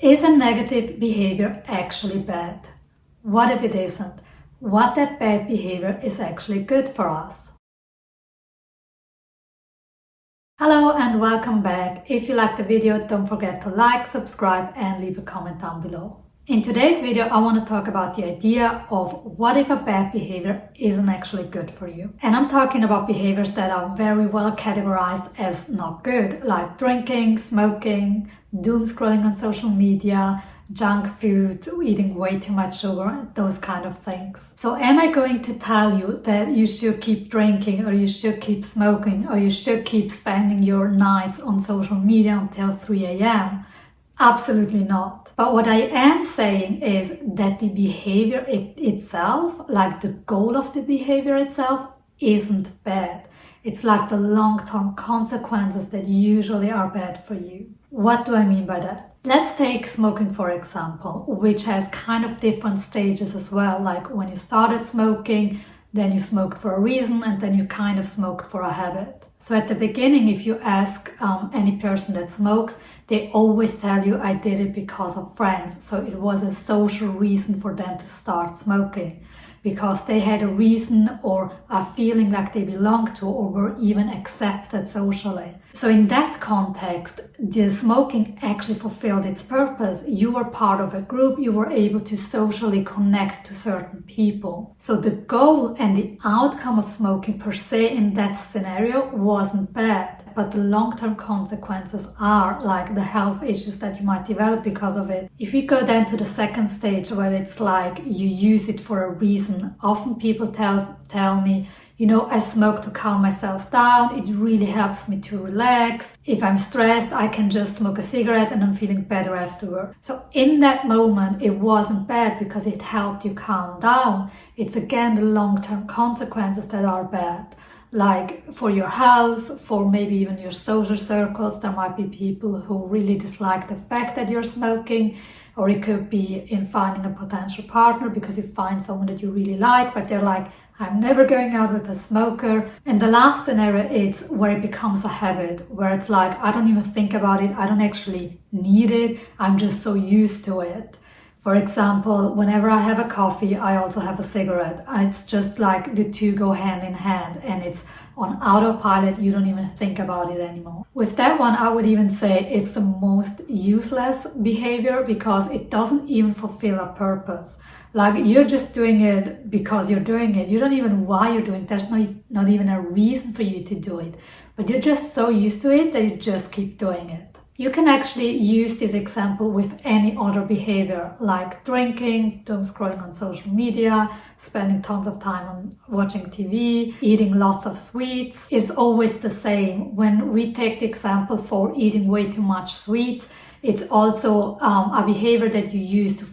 Is a negative behavior actually bad? What if it isn't? What that bad behavior is actually good for us? Hello and welcome back. If you liked the video, don't forget to like, subscribe and leave a comment down below. In today's video, I want to talk about the idea of what if a bad behavior isn't actually good for you. And I'm talking about behaviors that are very well categorized as not good, like drinking, smoking, doom scrolling on social media, junk food, eating way too much sugar, those kind of things. So am I going to tell you that you should keep drinking or you should keep smoking or you should keep spending your nights on social media until 3 a.m.? Absolutely not. But what I am saying is that the behavior itself, like the goal of the behavior itself, isn't bad. It's like the long-term consequences that usually are bad for you. What do I mean by that? Let's take smoking for example, which has kind of different stages as well. Like when you started smoking, then you smoked for a reason, and then you kind of smoked for a habit. So at the beginning, if you ask any person that smokes, they always tell you, I did it because of friends. So it was a social reason for them to start smoking, because they had a reason or a feeling like they belonged to or were even accepted socially. So in that context, the smoking actually fulfilled its purpose. You were part of a group, you were able to socially connect to certain people. So the goal and the outcome of smoking per se in that scenario wasn't bad. But the long-term consequences are like the health issues that you might develop because of it. If we go then to the second stage where it's like you use it for a reason, often people tell me, you know, I smoke to calm myself down. It really helps me to relax. If I'm stressed, I can just smoke a cigarette and I'm feeling better afterward. So in that moment, it wasn't bad because it helped you calm down. It's again the long-term consequences that are bad. Like for your health, for maybe even your social circles, there might be people who really dislike the fact that you're smoking, or it could be in finding a potential partner because you find someone that you really like, but they're like, I'm never going out with a smoker. And the last scenario is where it becomes a habit, where it's like, I don't even think about it, I don't actually need it, I'm just so used to it. For example, whenever I have a coffee, I also have a cigarette. It's just like the two go hand in hand and it's on autopilot. You don't even think about it anymore. With that one, I would even say it's the most useless behavior because it doesn't even fulfill a purpose. Like you're just doing it because you're doing it. You don't even know why you're doing it. There's not even a reason for you to do it. But you're just so used to it that you just keep doing it. You can actually use this example with any other behavior like drinking, doom scrolling on social media, spending tons of time on watching TV, eating lots of sweets. It's always the same. When we take the example for eating way too much sweets, it's also a behavior that you use to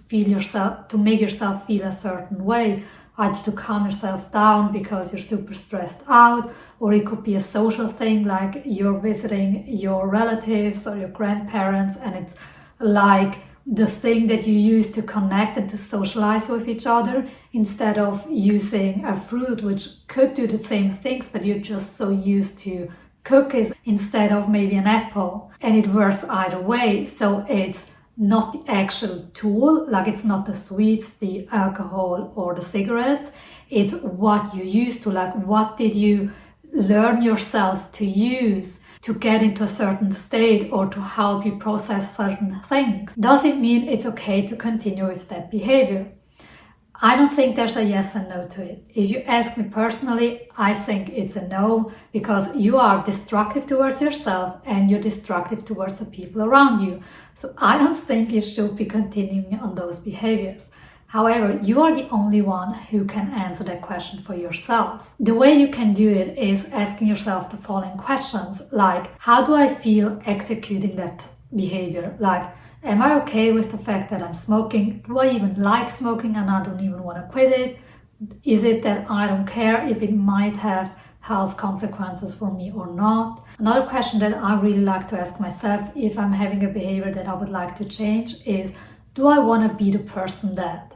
make yourself feel a certain way, either to calm yourself down because you're super stressed out, or it could be a social thing like you're visiting your relatives or your grandparents and it's like the thing that you use to connect and to socialize with each other instead of using a fruit which could do the same things, but you're just so used to cookies instead of maybe an apple, and it works either way. So it's not the actual tool, like it's not the sweets, the alcohol or the cigarettes, it's what you used to, like what did you learn yourself to use to get into a certain state or to help you process certain things. Does it mean it's okay to continue with that behavior? I don't think there's a yes and no to it. If you ask me personally, I think it's a no, because you are destructive towards yourself and you're destructive towards the people around you. So I don't think you should be continuing on those behaviors. However, you are the only one who can answer that question for yourself. The way you can do it is asking yourself the following questions, like, how do I feel executing that behavior? Like, am I okay with the fact that I'm smoking? Do I even like smoking and I don't even want to quit it? Is it that I don't care if it might have health consequences for me or not? Another question that I really like to ask myself if I'm having a behavior that I would like to change is, do I want to be the person that?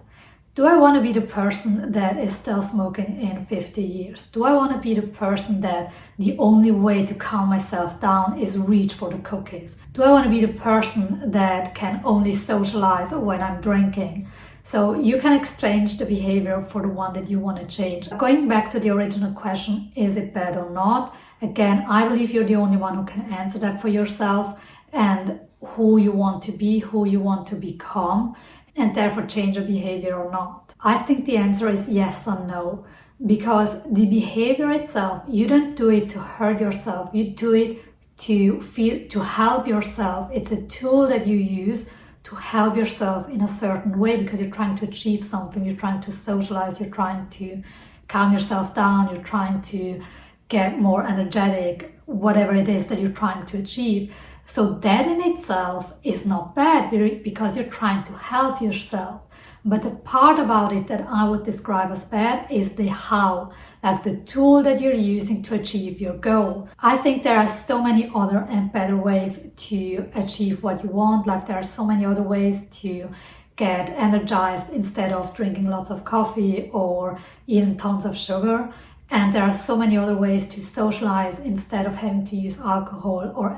Do I want to be the person that is still smoking in 50 years? Do I want to be the person that the only way to calm myself down is reach for the cookies? Do I want to be the person that can only socialize when I'm drinking? So you can exchange the behavior for the one that you want to change. Going back to the original question, is it bad or not? Again, I believe you're the only one who can answer that for yourself, and who you want to be, who you want to become, and therefore change your behavior or not. I think the answer is yes or no, because the behavior itself, you don't do it to hurt yourself, you do it to help yourself. It's a tool that you use to help yourself in a certain way, because you're trying to achieve something, you're trying to socialize, you're trying to calm yourself down, you're trying to get more energetic, whatever it is that you're trying to achieve. So that in itself is not bad, because you're trying to help yourself. But the part about it that I would describe as bad is the how, like the tool that you're using to achieve your goal. I think there are so many other and better ways to achieve what you want. Like there are so many other ways to get energized instead of drinking lots of coffee or eating tons of sugar. And there are so many other ways to socialize instead of having to use alcohol or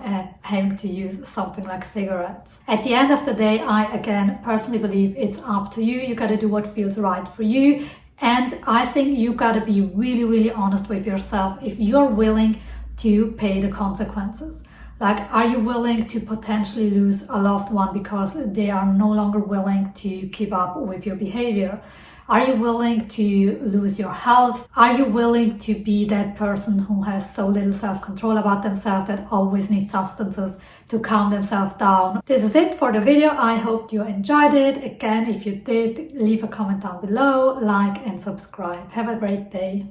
having to use something like cigarettes. At the end of the day, I again personally believe it's up to you. You got to do what feels right for you. And I think you got to be really, really honest with yourself if you're willing to pay the consequences. Like, are you willing to potentially lose a loved one because they are no longer willing to keep up with your behavior? Are you willing to lose your health? Are you willing to be that person who has so little self-control about themselves that always needs substances to calm themselves down? This is it for the video. I hope you enjoyed it. Again, if you did, leave a comment down below, like and subscribe. Have a great day.